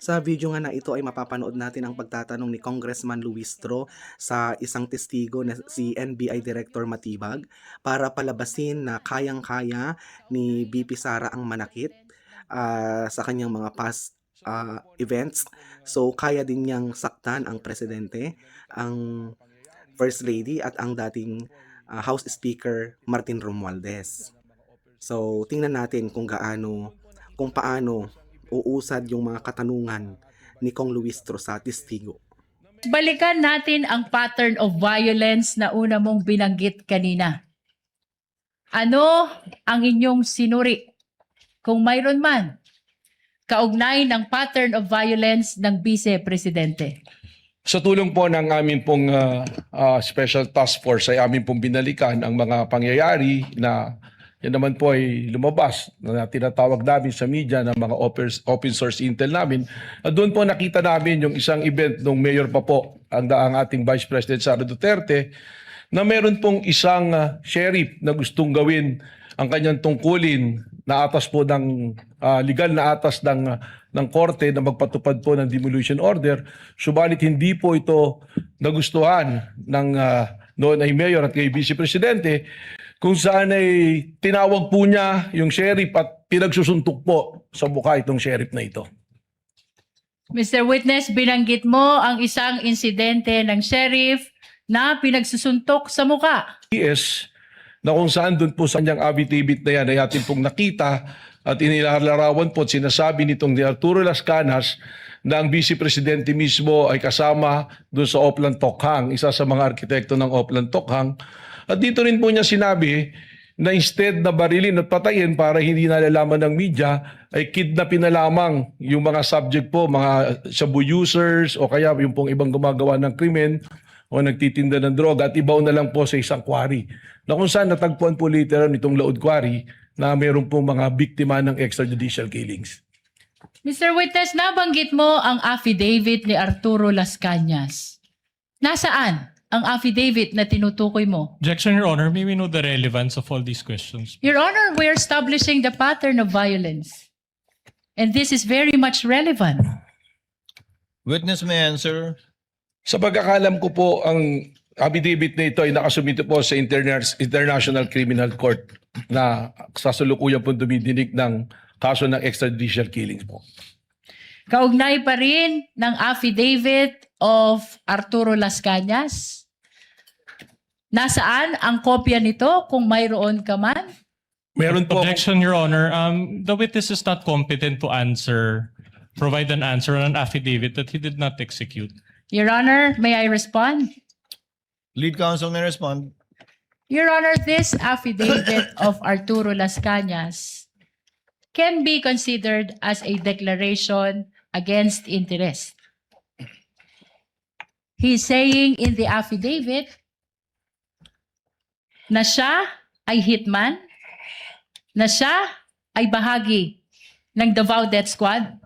Sa video nga na ito ay mapapanood natin ang pagtatanong ni Congressman Luistro sa isang testigo na si NBI Director Matibag para palabasin na kayang-kaya ni VP Sara ang manakit sa kanyang mga past events. So kaya din niyang saktan ang presidente, ang First Lady at ang dating House Speaker Martin Romualdez. So tingnan natin kung paano uusad yung mga katanungan ni Kong Luistro sa testigo. Balikan natin ang pattern of violence na una mong binanggit kanina. Ano ang inyong sinuri, kung mayroon man, kaugnay ng pattern of violence ng Vice Presidente? Sa tulong po ng amin pong Special Task Force ay amin pong binalikan ang mga pangyayari na yan naman po ay lumabas na tinatawag namin sa media ng mga open source intel namin. At doon po nakita namin yung isang event nung mayor pa po ang ating Vice President Sara Duterte na meron pong isang sheriff na gustong gawin ang kanyang tungkulin na atas po ng legal na atas ng korte na magpatupad po ng demolition order. Subalit hindi po ito nagustuhan ng noon ay mayor at kay Vice Presidente, kung saan ay tinawag po niya yung sheriff at pinagsusuntok po sa mukha itong sheriff na ito. Mr. Witness, binanggit mo ang isang insidente ng sheriff na pinagsusuntok sa mukha. Yes, na kung saan doon po sa kanyang affidavit na yan ay ating pong nakita at inilalarawan po at sinasabi nitong ni Arturo Las Canas na ang Vice Presidente mismo ay kasama doon sa Oplan Tokhang, isa sa mga arkitekto ng Oplan Tokhang. At dito rin po niya sinabi na instead na barilin at patayin para hindi nalalaman ng media, ay kidnapin na lamang yung mga subject po, mga shabu users o kaya yung pong ibang gumagawa ng krimen o nagtitinda ng droga at ibaw na lang po sa isang quarry. Na kung saan natagpuan po literal nitong Laod Quarry na mayroon po mga biktima ng extrajudicial killings. Mr. Witness, nabanggit mo ang affidavit ni Arturo Las Canas. Nasaan ang affidavit na tinutukoy mo? Objection, Your Honor. May we know the relevance of all these questions? Your Honor, we're establishing the pattern of violence. And this is very much relevant. Witness may answer. Sa pagkakalam ko po, ang affidavit na ito ay nakasumito po sa International Criminal Court na sasalukuyan po dumidinig ng kaso ng extrajudicial killings po. Kaugnay pa rin ng affidavit of Arturo Las Canas. Nasaan ang kopya nito kung mayroon ka man? Meron po. Objection, Your Honor. The witness is not competent to provide an answer on an affidavit that he did not execute. Your Honor, may I respond? Lead counsel may respond. Your Honor, this affidavit of Arturo Las Canas can be considered as a declaration against interest. He's saying in the affidavit na siya ay hitman, na siya ay bahagi ng Davao Death Squad.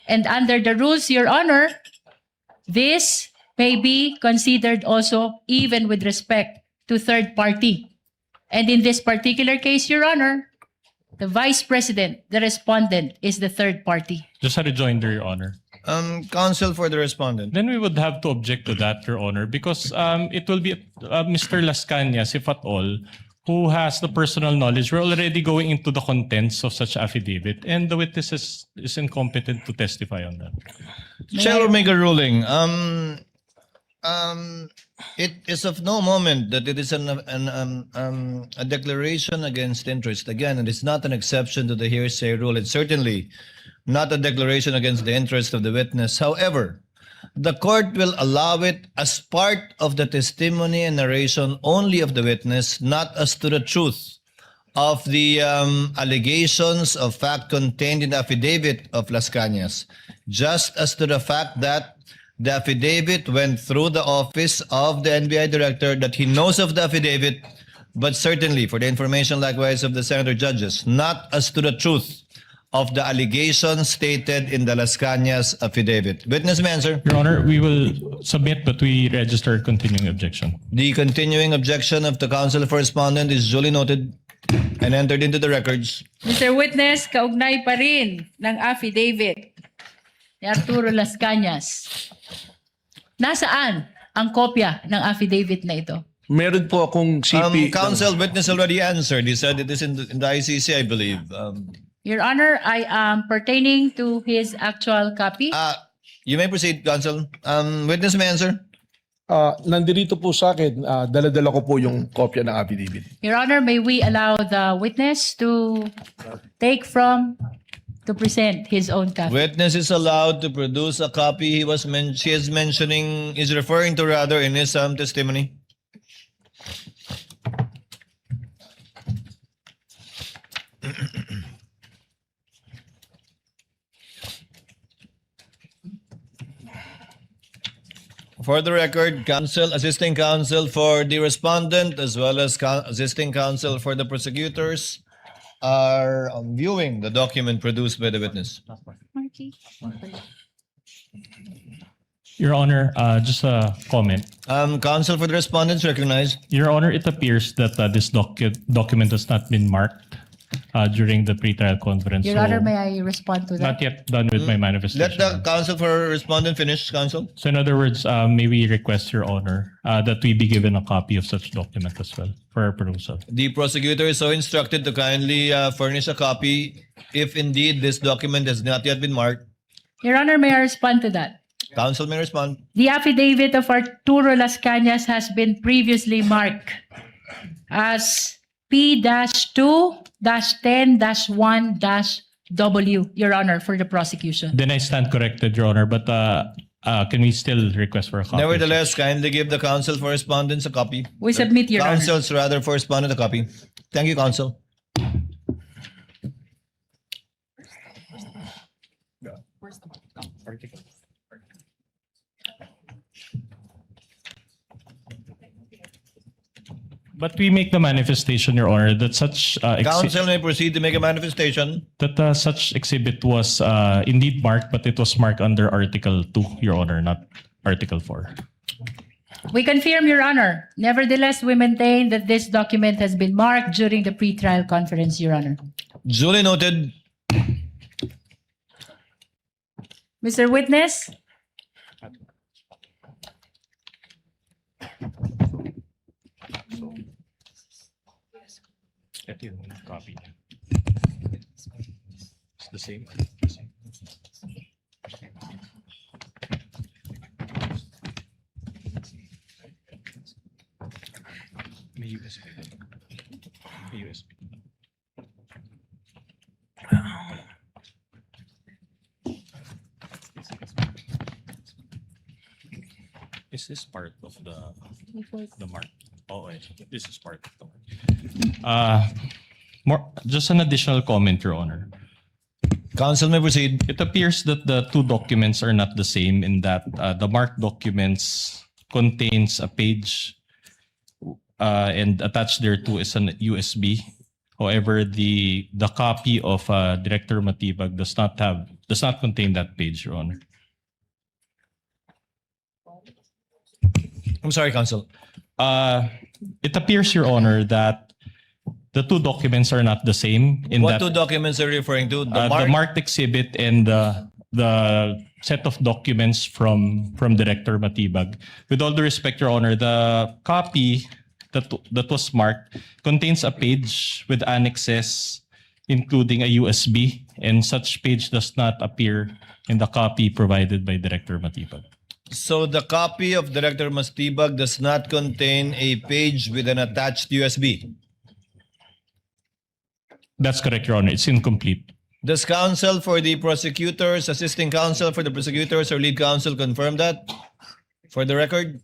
And under the rules, Your Honor, this may be considered also even with respect to third party. And in this particular case, Your Honor, the Vice President, the respondent, is the third party. Just a rejoinder, Your Honor. Counsel for the respondent. Then we would have to object to that, Your Honor, because it will be Mr. Las Canas, if at all, who has the personal knowledge. We're already going into the contents of such affidavit, and the witness is incompetent to testify on that. Chair will make a ruling. It is of no moment that it is a declaration against interest. Again, it is not an exception to the hearsay rule. It's certainly not a declaration against the interest of the witness. However, the court will allow it as part of the testimony and narration only of the witness, not as to the truth of the allegations of fact contained in the affidavit of Las Canas, just as to the fact that the affidavit went through the office of the NBI director, that he knows of the affidavit, but certainly for the information likewise of the senator judges, not as to the truth of the allegations stated in the Las Canas affidavit. Witness may answer. Your Honor, we will submit, but we register continuing objection. The continuing objection of the counsel for respondent is duly noted and entered into the records. Mr. Witness, kaugnay pa rin ng affidavit ni Arturo Las Cañas. Nasaan ang kopya ng affidavit na ito? Meron po akong CP. Counsel, witness already answered. He said it is in the ICC, I believe. Your Honor, I am pertaining to his actual copy. You may proceed, counsel. Witness may answer. Nandito po sa akin, dala-dala ko po yung kopya ng affidavit. Your Honor, may we allow the witness to present his own copy? Witness is allowed to produce a copy she is mentioning, is referring to rather in his testimony. For the record, assisting counsel for the respondent as well as assisting counsel for the prosecutors are viewing the document produced by the witness. Your Honor, just a comment. Counsel for the respondents recognized. Your Honor, it appears that this document has not been marked during the pre-trial conference. Your so Honor, may I respond to that? not yet done with my manifestation. Let the counsel for respondent finish, counsel. So in other words, may we request, Your Honor, that we be given a copy of such document as well for our perusal. The prosecutor is so instructed to kindly furnish a copy if indeed this document has not yet been marked. Your Honor, may I respond to that? Counsel may respond. The affidavit of Arturo Las Cañas has been previously marked as P-2-10-1-W, Your Honor, for the prosecution. Then I stand corrected, Your Honor, but can we still request for a copy? Nevertheless, kindly give the counsel for respondents a copy. We submit, Your Honor. Counsels rather for respondent a copy. Thank you, counsel. But we make the manifestation, Your Honor, that such Counsel may proceed to make a manifestation. that such exhibit was indeed marked, but it was marked under Article 2, Your Honor, not Article 4. We confirm, Your Honor. Nevertheless, we maintain that this document has been marked during the pre-trial conference, Your Honor. Duly noted. Mr. Witness? Ito yung copy niya. It's the same. May USB. May USB. Is this part of the mark? Oh, this is part of the mark. Just an additional comment, Your Honor. Counsel may proceed. It appears that the two documents are not the same in that the marked documents contains a page and attached thereto is an USB. However, the copy of Director Matibag does not contain that page, Your Honor. I'm sorry, counsel. It appears, Your Honor, that the two documents are not the same. In What that, two documents are you referring to? the marked exhibit and the set of documents from Director Matibag. With all due respect, Your Honor, the copy that was marked contains a page with annexes, including a USB, and such page does not appear in the copy provided by Director Matibag. So the copy of Director Matibag does not contain a page with an attached USB. That's correct, Your Honor. It's incomplete. Does counsel for the prosecutors, assisting counsel for the prosecutors, or lead counsel confirm that? For the record?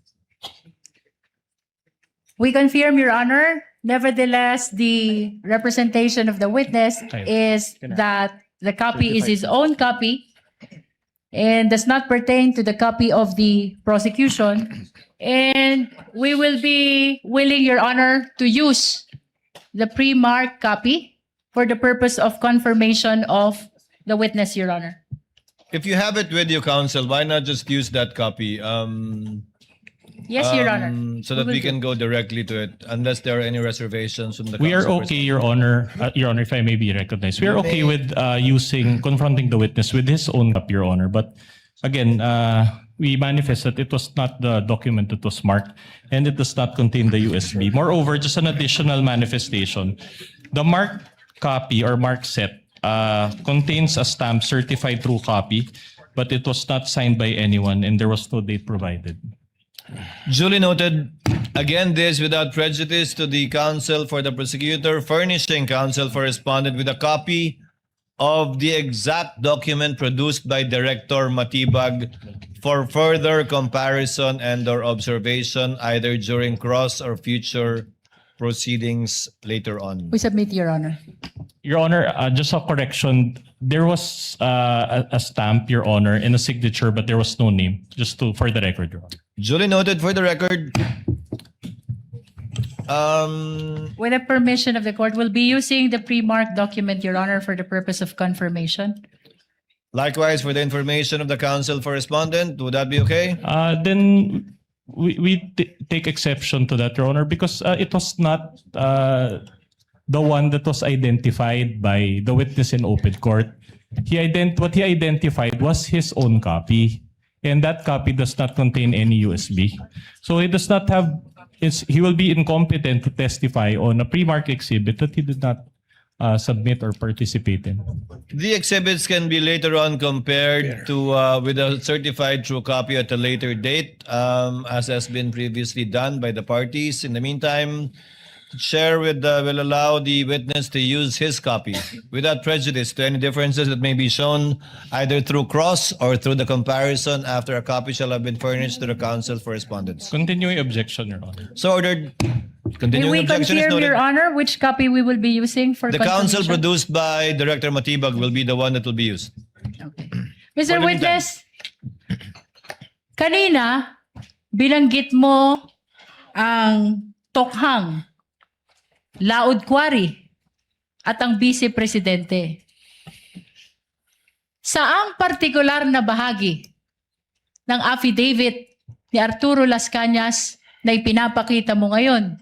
We confirm, Your Honor. Nevertheless, the representation of the witness is that the copy is his own copy and does not pertain to the copy of the prosecution. And we will be willing, Your Honor, to use the pre-marked copy for the purpose of confirmation of the witness, Your Honor. If you have it with you, counsel, why not just use that copy? Yes, Your Honor. So that We will we can go directly to it, unless there are any reservations from the We are counsel. okay, Your Honor. Your Honor, if I may be recognized. We are okay with confronting the witness with his own copy, Your Honor. But again, we manifest that it was not the document that was marked and it does not contain the USB. Moreover, just an additional manifestation. The marked copy or marked set contains a stamp certified true copy, but it was not signed by anyone and there was no date provided. Duly noted. Again, this without prejudice to the counsel for the prosecutor, furnishing counsel for respondent with a copy of the exact document produced by Director Matibag for further comparison and/or observation either during cross or future proceedings later on. We submit, Your Honor. Your Honor, just a correction. There was a stamp, Your Honor, and a signature, but there was no name. Just for the record, Your Honor. Duly noted for the record. With the permission of the court, we'll be using the pre-marked document, Your Honor, for the purpose of confirmation. Likewise, for the information of the counsel for respondent, would that be okay? Then we take exception to that, Your Honor, because it was not the one that was identified by the witness in open court. What he identified was his own copy, and that copy does not contain any USB. So he does not have. He will be incompetent to testify on a pre-marked exhibit that he did not submit or participate in. The exhibits can be later on compared to with a certified true copy at a later date, as has been previously done by the parties. In the meantime, Chair will allow the witness to use his copy without prejudice to any differences that may be shown either through cross or through the comparison after a copy shall have been furnished to the counsel for respondents. Continuing objection, Your Honor. So ordered. May Continuing we objection is confirm, noted. Your Honor, which copy we will be using for The counsel confirmation? produced by Director Matibag will be the one that will be used. Okay. Mr. the Witness, kanina, binanggit mo ang tokhang, laod quarry, at ang Vice Presidente. Saang partikular na bahagi ng affidavit ni Arturo Las Cañas na ipinapakita mo ngayon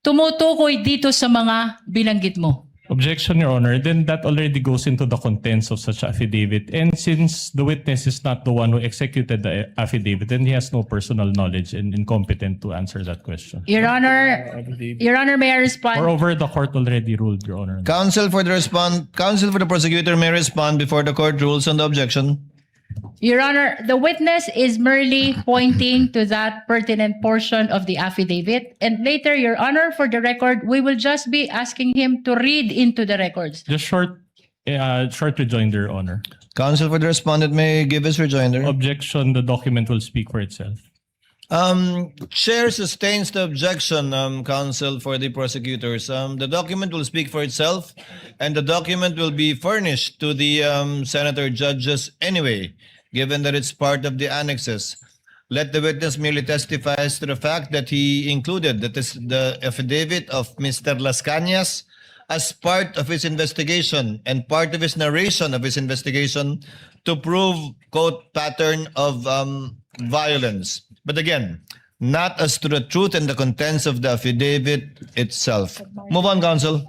tumutukoy dito sa mga binanggit mo? Objection, Your Honor. Then that already goes into the contents of such affidavit. And since the witness is not the one who executed the affidavit, then he has no personal knowledge and incompetent to answer that question. Your Honor, may I respond? Moreover, the court already ruled, Your Honor. Counsel for the prosecutor may respond before the court rules on the objection. Your Honor, the witness is merely pointing to that pertinent portion of the affidavit. And later, Your Honor, for the record, we will just be asking him to read into the records. Just short rejoinder, Your Honor. Counsel for the respondent may give his rejoinder. Objection, the document will speak for itself. Chair sustains the objection, counsel for the prosecutors. The document will speak for itself, and the document will be furnished to the senator judges anyway, given that it's part of the annexes. Let the witness merely testify as to the fact that he included the affidavit of Mr. Las Cañas as part of his investigation and part of his narration of his investigation to prove, quote, pattern of violence. But again, not as to the truth and the contents of the affidavit itself. Move on, counsel.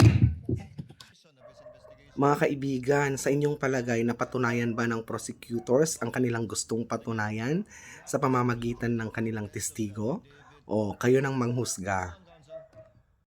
Mga kaibigan, sa inyong palagay, napatunayan ba ng prosecutors ang kanilang gustong patunayan sa pamamagitan ng kanilang testigo? O kayo nang manghusga?